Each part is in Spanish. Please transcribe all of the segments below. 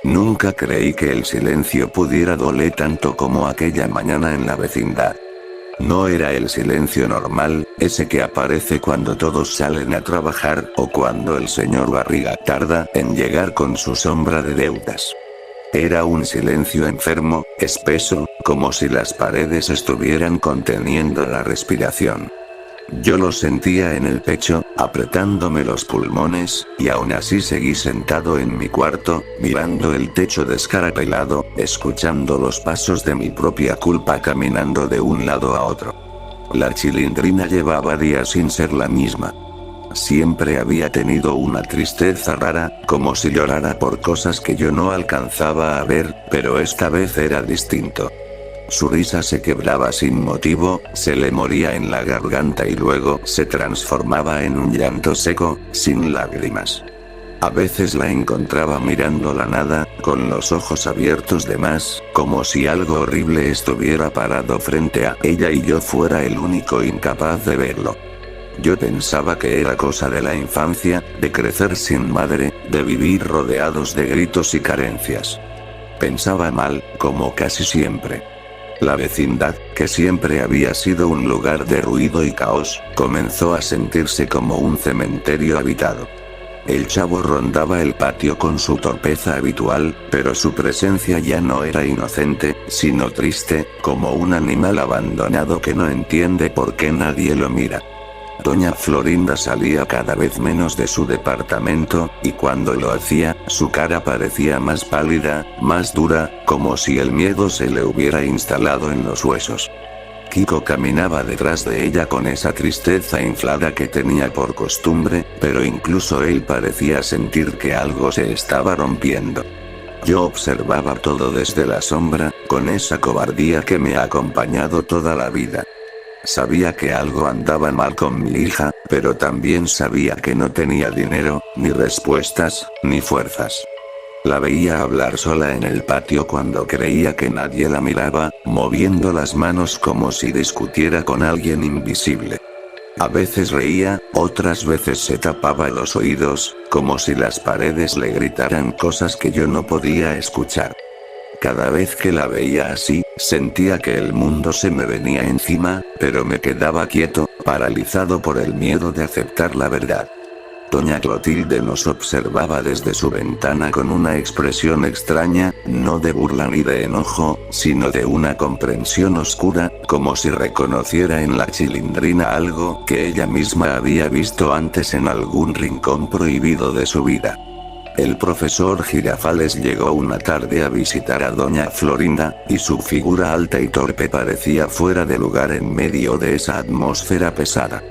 Nunca creí que el silencio pudiera doler tanto como aquella mañana en la vecindad. No era el silencio normal, ese que aparece cuando todos salen a trabajar o cuando el señor Barriga tarda en llegar con su sombra de deudas. Era un silencio enfermo, espeso, como si las paredes estuvieran conteniendo la respiración. Yo lo sentía en el pecho, apretándome los pulmones, y aún así seguí sentado en mi cuarto, mirando el techo descarapelado, escuchando los pasos de mi propia culpa caminando de un lado a otro. La Chilindrina llevaba días sin ser la misma. Siempre había tenido una tristeza rara, como si llorara por cosas que yo no alcanzaba a ver, pero esta vez era distinto. Su risa se quebraba sin motivo, se le moría en la garganta y luego se transformaba en un llanto seco, sin lágrimas. A veces la encontraba mirando la nada, con los ojos abiertos de más, como si algo horrible estuviera parado frente a ella y yo fuera el único incapaz de verlo. Yo pensaba que era cosa de la infancia, de crecer sin madre, de vivir rodeados de gritos y carencias. Pensaba mal, como casi siempre. La vecindad, que siempre había sido un lugar de ruido y caos, comenzó a sentirse como un cementerio habitado. El chavo rondaba el patio con su torpeza habitual, pero su presencia ya no era inocente, sino triste, como un animal abandonado que no entiende por qué nadie lo mira. Doña Florinda salía cada vez menos de su departamento, y cuando lo hacía, su cara parecía más pálida, más dura, como si el miedo se le hubiera instalado en los huesos. Kiko caminaba detrás de ella con esa tristeza inflada que tenía por costumbre, pero incluso él parecía sentir que algo se estaba rompiendo. Yo observaba todo desde la sombra, con esa cobardía que me ha acompañado toda la vida. Sabía que algo andaba mal con mi hija, pero también sabía que no tenía dinero, ni respuestas, ni fuerzas. La veía hablar sola en el patio cuando creía que nadie la miraba, moviendo las manos como si discutiera con alguien invisible. A veces reía, otras veces se tapaba los oídos, como si las paredes le gritaran cosas que yo no podía escuchar. Cada vez que la veía así, sentía que el mundo se me venía encima, pero me quedaba quieto, paralizado por el miedo de aceptar la verdad. Doña Clotilde nos observaba desde su ventana con una expresión extraña, no de burla ni de enojo, sino de una comprensión oscura, como si reconociera en la Chilindrina algo que ella misma había visto antes en algún rincón prohibido de su vida. El profesor Girafales llegó una tarde a visitar a doña Florinda, y su figura alta y torpe parecía fuera de lugar en medio de esa atmósfera pesada.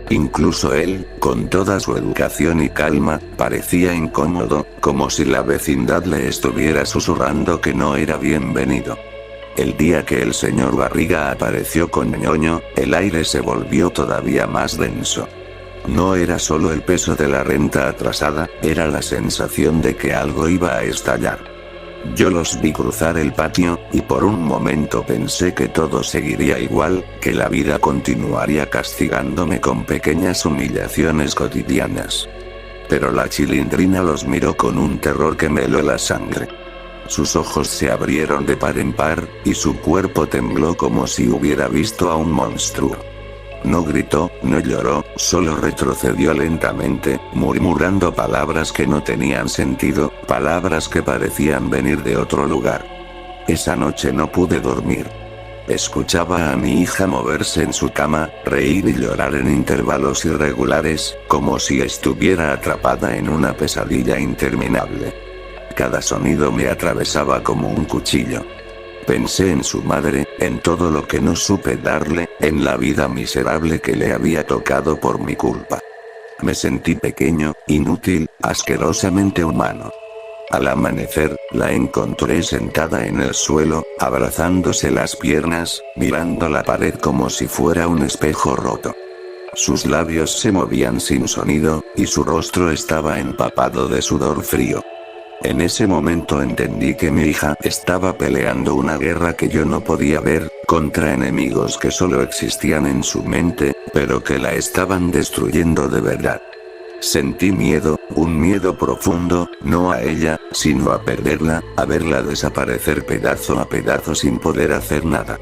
Incluso él, con toda su educación y calma, parecía incómodo, como si la vecindad le estuviera susurrando que no era bienvenido. El día que el señor Barriga apareció con ñoño, el aire se volvió todavía más denso. No era solo el peso de la renta atrasada, era la sensación de que algo iba a estallar. Yo los vi cruzar el patio, y por un momento pensé que todo seguiría igual, que la vida continuaría castigándome con pequeñas humillaciones cotidianas. Pero la Chilindrina los miró con un terror que me heló la sangre. Sus ojos se abrieron de par en par, y su cuerpo tembló como si hubiera visto a un monstruo. No gritó, no lloró, solo retrocedió lentamente, murmurando palabras que no tenían sentido, palabras que parecían venir de otro lugar. Esa noche no pude dormir. Escuchaba a mi hija moverse en su cama, reír y llorar en intervalos irregulares, como si estuviera atrapada en una pesadilla interminable. Cada sonido me atravesaba como un cuchillo. Pensé en su madre, en todo lo que no supe darle, en la vida miserable que le había tocado por mi culpa. Me sentí pequeño, inútil, asquerosamente humano. Al amanecer, la encontré sentada en el suelo, abrazándose las piernas, mirando la pared como si fuera un espejo roto. Sus labios se movían sin sonido, y su rostro estaba empapado de sudor frío. En ese momento entendí que mi hija estaba peleando una guerra que yo no podía ver, contra enemigos que solo existían en su mente, pero que la estaban destruyendo de verdad. Sentí miedo, un miedo profundo, no a ella, sino a perderla, a verla desaparecer pedazo a pedazo sin poder hacer nada.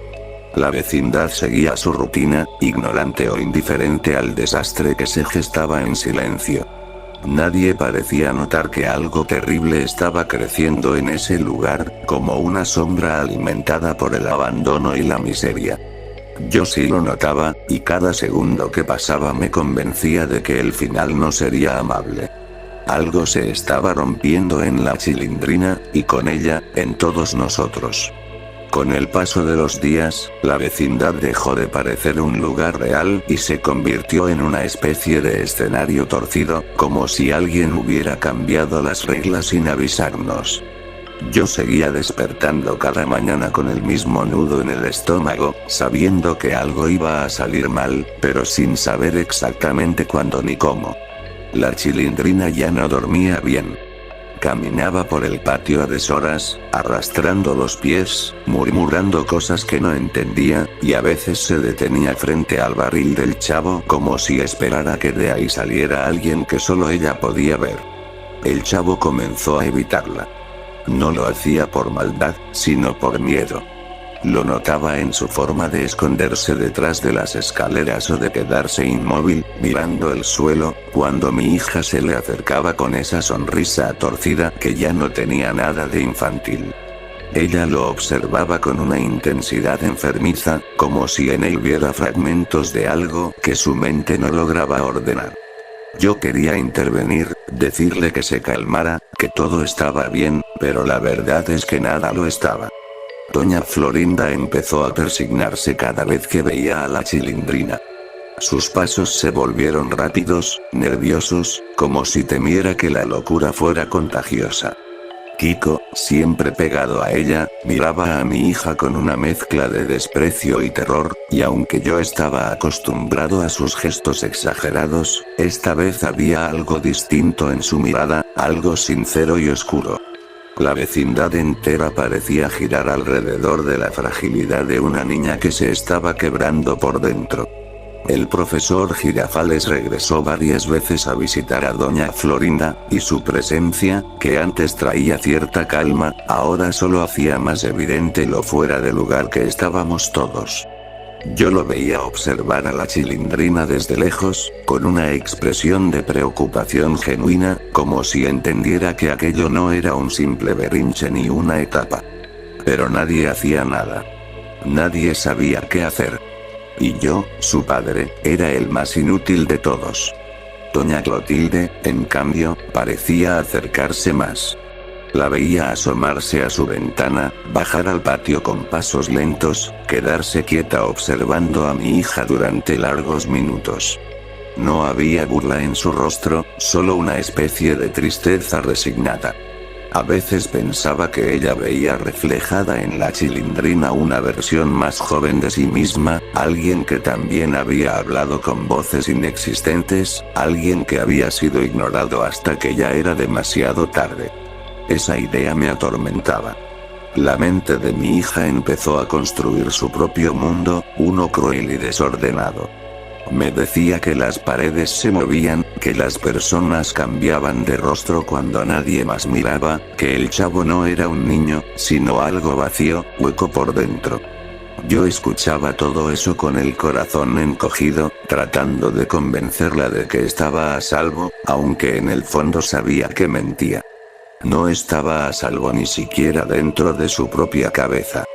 La vecindad seguía su rutina, ignorante o indiferente al desastre que se gestaba en silencio. Nadie parecía notar que algo terrible estaba creciendo en ese lugar, como una sombra alimentada por el abandono y la miseria. Yo sí lo notaba, y cada segundo que pasaba me convencía de que el final no sería amable. Algo se estaba rompiendo en la Chilindrina, y con ella, en todos nosotros. Con el paso de los días, la vecindad dejó de parecer un lugar real y se convirtió en una especie de escenario torcido, como si alguien hubiera cambiado las reglas sin avisarnos. Yo seguía despertando cada mañana con el mismo nudo en el estómago, sabiendo que algo iba a salir mal, pero sin saber exactamente cuándo ni cómo. La Chilindrina ya no dormía bien. Caminaba por el patio a deshoras, arrastrando los pies, murmurando cosas que no entendía, y a veces se detenía frente al barril del chavo como si esperara que de ahí saliera alguien que solo ella podía ver. El chavo comenzó a evitarla. No lo hacía por maldad, sino por miedo. Lo notaba en su forma de esconderse detrás de las escaleras o de quedarse inmóvil, mirando el suelo, cuando mi hija se le acercaba con esa sonrisa torcida que ya no tenía nada de infantil. Ella lo observaba con una intensidad enfermiza, como si en él viera fragmentos de algo que su mente no lograba ordenar. Yo quería intervenir, decirle que se calmara, que todo estaba bien, pero la verdad es que nada lo estaba. Doña Florinda empezó a persignarse cada vez que veía a la Chilindrina. Sus pasos se volvieron rápidos, nerviosos, como si temiera que la locura fuera contagiosa. Kiko, siempre pegado a ella, miraba a mi hija con una mezcla de desprecio y terror, y aunque yo estaba acostumbrado a sus gestos exagerados, esta vez había algo distinto en su mirada, algo sincero y oscuro. La vecindad entera parecía girar alrededor de la fragilidad de una niña que se estaba quebrando por dentro. El profesor Girafales regresó varias veces a visitar a doña Florinda, y su presencia, que antes traía cierta calma, ahora solo hacía más evidente lo fuera de lugar que estábamos todos. Yo lo veía observar a la Chilindrina desde lejos, con una expresión de preocupación genuina, como si entendiera que aquello no era un simple berrinche ni una etapa. Pero nadie hacía nada. Nadie sabía qué hacer. Y yo, su padre, era el más inútil de todos. Doña Clotilde, en cambio, parecía acercarse más. La veía asomarse a su ventana, bajar al patio con pasos lentos, quedarse quieta observando a mi hija durante largos minutos. No había burla en su rostro, solo una especie de tristeza resignada. A veces pensaba que ella veía reflejada en la Chilindrina una versión más joven de sí misma, alguien que también había hablado con voces inexistentes, alguien que había sido ignorado hasta que ya era demasiado tarde. Esa idea me atormentaba. La mente de mi hija empezó a construir su propio mundo, uno cruel y desordenado. Me decía que las paredes se movían, que las personas cambiaban de rostro cuando nadie más miraba, que el chavo no era un niño, sino algo vacío, hueco por dentro. Yo escuchaba todo eso con el corazón encogido, tratando de convencerla de que estaba a salvo, aunque en el fondo sabía que mentía. No estaba a salvo ni siquiera dentro de su propia cabeza.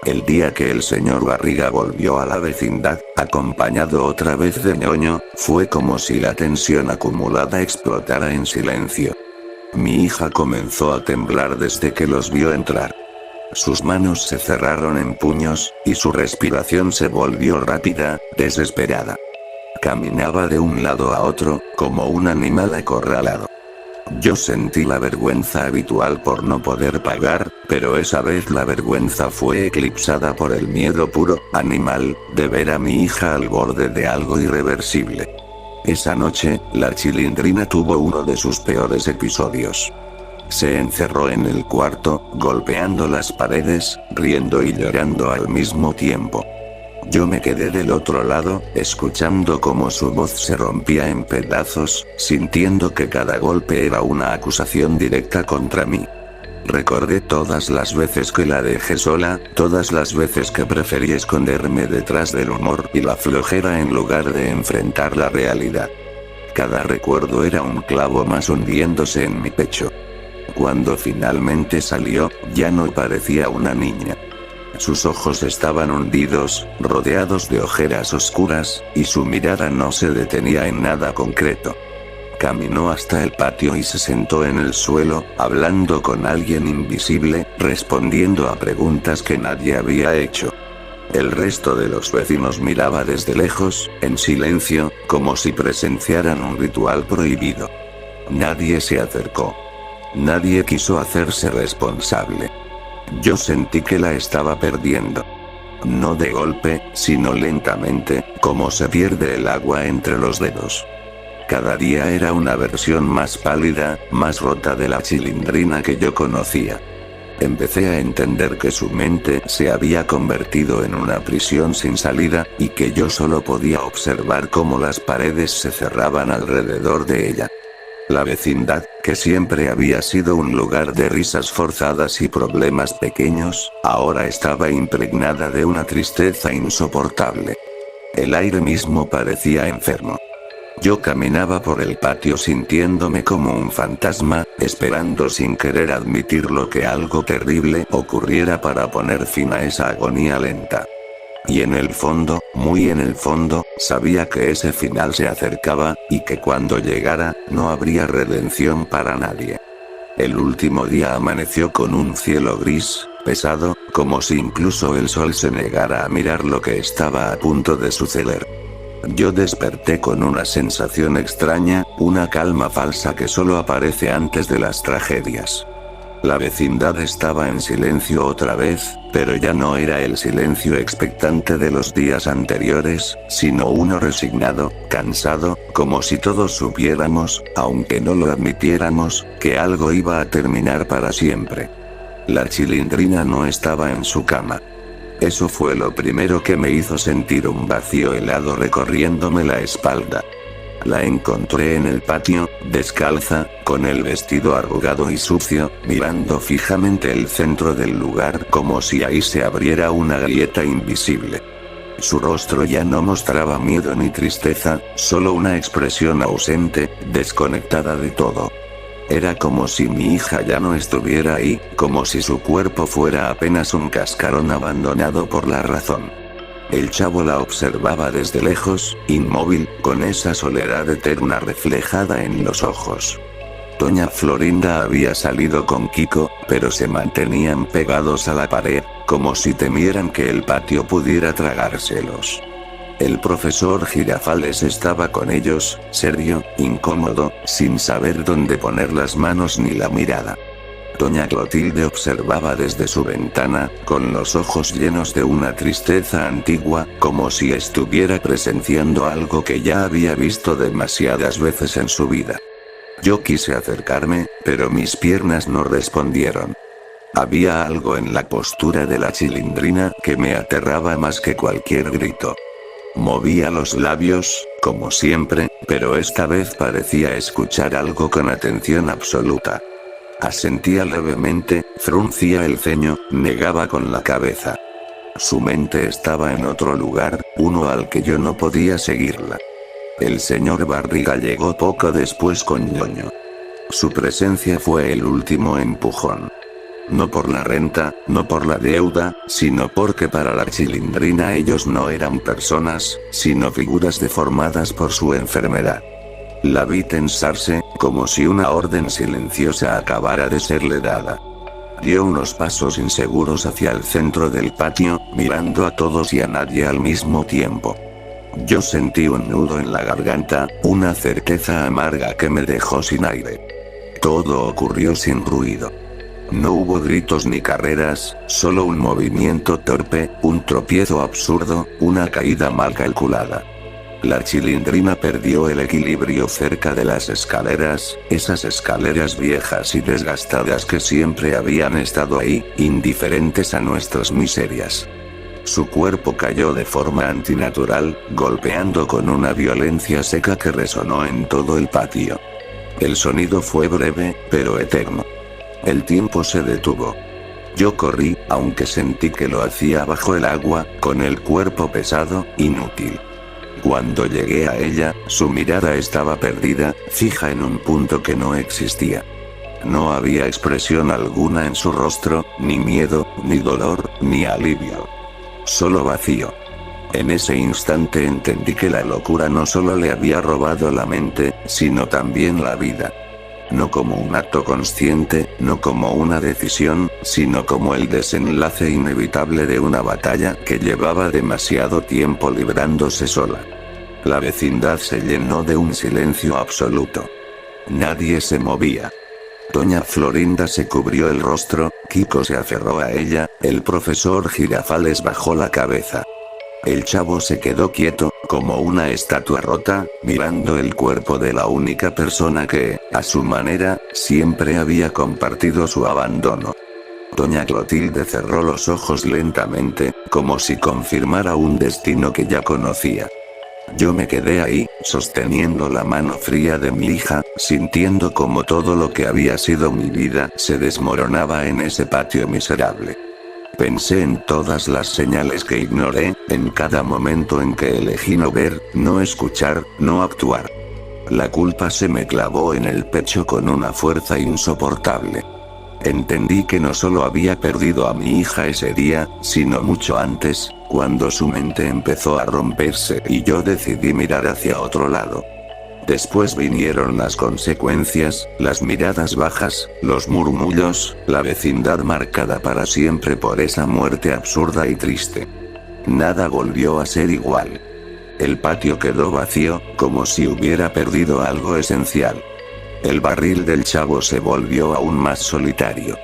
El día que el señor Barriga volvió a la vecindad, acompañado otra vez de ñoño, fue como si la tensión acumulada explotara en silencio. Mi hija comenzó a temblar desde que los vio entrar. Sus manos se cerraron en puños, y su respiración se volvió rápida, desesperada. Caminaba de un lado a otro, como un animal acorralado. Yo sentí la vergüenza habitual por no poder pagar, pero esa vez la vergüenza fue eclipsada por el miedo puro, animal, de ver a mi hija al borde de algo irreversible. Esa noche, la Chilindrina tuvo uno de sus peores episodios. Se encerró en el cuarto, golpeando las paredes, riendo y llorando al mismo tiempo. Yo me quedé del otro lado, escuchando cómo su voz se rompía en pedazos, sintiendo que cada golpe era una acusación directa contra mí. Recordé todas las veces que la dejé sola, todas las veces que preferí esconderme detrás del humor y la flojera en lugar de enfrentar la realidad. Cada recuerdo era un clavo más hundiéndose en mi pecho. Cuando finalmente salió, ya no parecía una niña. Sus ojos estaban hundidos, rodeados de ojeras oscuras, y su mirada no se detenía en nada concreto. Caminó hasta el patio y se sentó en el suelo, hablando con alguien invisible, respondiendo a preguntas que nadie había hecho. El resto de los vecinos miraba desde lejos, en silencio, como si presenciaran un ritual prohibido. Nadie se acercó. Nadie quiso hacerse responsable. Yo sentí que la estaba perdiendo. No de golpe, sino lentamente, como se pierde el agua entre los dedos. Cada día era una versión más pálida, más rota de la Chilindrina que yo conocía. Empecé a entender que su mente se había convertido en una prisión sin salida, y que yo solo podía observar cómo las paredes se cerraban alrededor de ella. La vecindad, que siempre había sido un lugar de risas forzadas y problemas pequeños, ahora estaba impregnada de una tristeza insoportable. El aire mismo parecía enfermo. Yo caminaba por el patio sintiéndome como un fantasma, esperando sin querer admitirlo que algo terrible ocurriera para poner fin a esa agonía lenta. Y en el fondo, muy en el fondo, sabía que ese final se acercaba, y que cuando llegara, no habría redención para nadie. El último día amaneció con un cielo gris, pesado, como si incluso el sol se negara a mirar lo que estaba a punto de suceder. Yo desperté con una sensación extraña, una calma falsa que solo aparece antes de las tragedias. La vecindad estaba en silencio otra vez, pero ya no era el silencio expectante de los días anteriores, sino uno resignado, cansado, como si todos supiéramos, aunque no lo admitiéramos, que algo iba a terminar para siempre. La Chilindrina no estaba en su cama. Eso fue lo primero que me hizo sentir un vacío helado recorriéndome la espalda. La encontré en el patio, descalza, con el vestido arrugado y sucio, mirando fijamente el centro del lugar como si ahí se abriera una grieta invisible. Su rostro ya no mostraba miedo ni tristeza, solo una expresión ausente, desconectada de todo. Era como si mi hija ya no estuviera ahí, como si su cuerpo fuera apenas un cascarón abandonado por la razón. El chavo la observaba desde lejos, inmóvil, con esa soledad eterna reflejada en los ojos. Doña Florinda había salido con Kiko, pero se mantenían pegados a la pared, como si temieran que el patio pudiera tragárselos. El profesor Girafales estaba con ellos, serio, incómodo, sin saber dónde poner las manos ni la mirada. Doña Clotilde observaba desde su ventana, con los ojos llenos de una tristeza antigua, como si estuviera presenciando algo que ya había visto demasiadas veces en su vida. Yo quise acercarme, pero mis piernas no respondieron. Había algo en la postura de la Chilindrina que me aterraba más que cualquier grito. Movía los labios, como siempre, pero esta vez parecía escuchar algo con atención absoluta. Asentía levemente, fruncía el ceño, negaba con la cabeza. Su mente estaba en otro lugar, uno al que yo no podía seguirla. El señor Barriga llegó poco después con ñoño. Su presencia fue el último empujón. No por la renta, no por la deuda, sino porque para la Chilindrina ellos no eran personas, sino figuras deformadas por su enfermedad. La vi tensarse, como si una orden silenciosa acabara de serle dada. Dio unos pasos inseguros hacia el centro del patio, mirando a todos y a nadie al mismo tiempo. Yo sentí un nudo en la garganta, una certeza amarga que me dejó sin aire. Todo ocurrió sin ruido. No hubo gritos ni carreras, solo un movimiento torpe, un tropiezo absurdo, una caída mal calculada. La Chilindrina perdió el equilibrio cerca de las escaleras, esas escaleras viejas y desgastadas que siempre habían estado ahí, indiferentes a nuestras miserias. Su cuerpo cayó de forma antinatural, golpeando con una violencia seca que resonó en todo el patio. El sonido fue breve, pero eterno. El tiempo se detuvo. Yo corrí, aunque sentí que lo hacía bajo el agua, con el cuerpo pesado, inútil. Cuando llegué a ella, su mirada estaba perdida, fija en un punto que no existía. No había expresión alguna en su rostro, ni miedo, ni dolor, ni alivio. Solo vacío. En ese instante entendí que la locura no solo le había robado la mente, sino también la vida. No como un acto consciente, no como una decisión, sino como el desenlace inevitable de una batalla que llevaba demasiado tiempo librándose sola. La vecindad se llenó de un silencio absoluto. Nadie se movía. Doña Florinda se cubrió el rostro, Kiko se aferró a ella, el profesor Girafales bajó la cabeza. El chavo se quedó quieto, como una estatua rota, mirando el cuerpo de la única persona que, a su manera, siempre había compartido su abandono. Doña Clotilde cerró los ojos lentamente, como si confirmara un destino que ya conocía. Yo me quedé ahí, sosteniendo la mano fría de mi hija, sintiendo como todo lo que había sido mi vida se desmoronaba en ese patio miserable. Pensé en todas las señales que ignoré, en cada momento en que elegí no ver, no escuchar, no actuar. La culpa se me clavó en el pecho con una fuerza insoportable. Entendí que no solo había perdido a mi hija ese día, sino mucho antes, cuando su mente empezó a romperse y yo decidí mirar hacia otro lado. Después vinieron las consecuencias, las miradas bajas, los murmullos, la vecindad marcada para siempre por esa muerte absurda y triste. Nada volvió a ser igual. El patio quedó vacío, como si hubiera perdido algo esencial. El barril del chavo se volvió aún más solitario.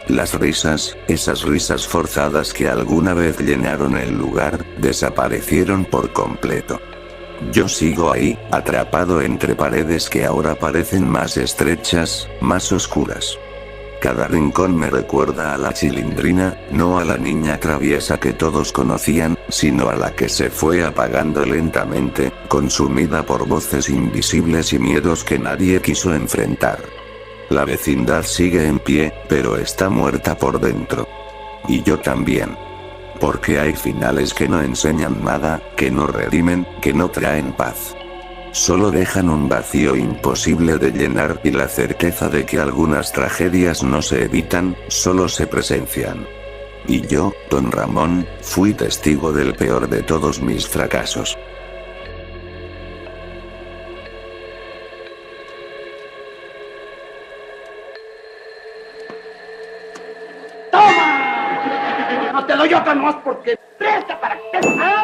Las risas, esas risas forzadas que alguna vez llenaron el lugar, desaparecieron por completo. Yo sigo ahí, atrapado entre paredes que ahora parecen más estrechas, más oscuras. Cada rincón me recuerda a la Chilindrina, no a la niña traviesa que todos conocían, sino a la que se fue apagando lentamente, consumida por voces invisibles y miedos que nadie quiso enfrentar. La vecindad sigue en pie, pero está muerta por dentro. Y yo también. Porque hay finales que no enseñan nada, que no redimen, que no traen paz. Solo dejan un vacío imposible de llenar y la certeza de que algunas tragedias no se evitan, solo se presencian. Y yo, don Ramón, fui testigo del peor de todos mis fracasos. ¡Toma! No te doy otra más porque presta para que... ¡Ah!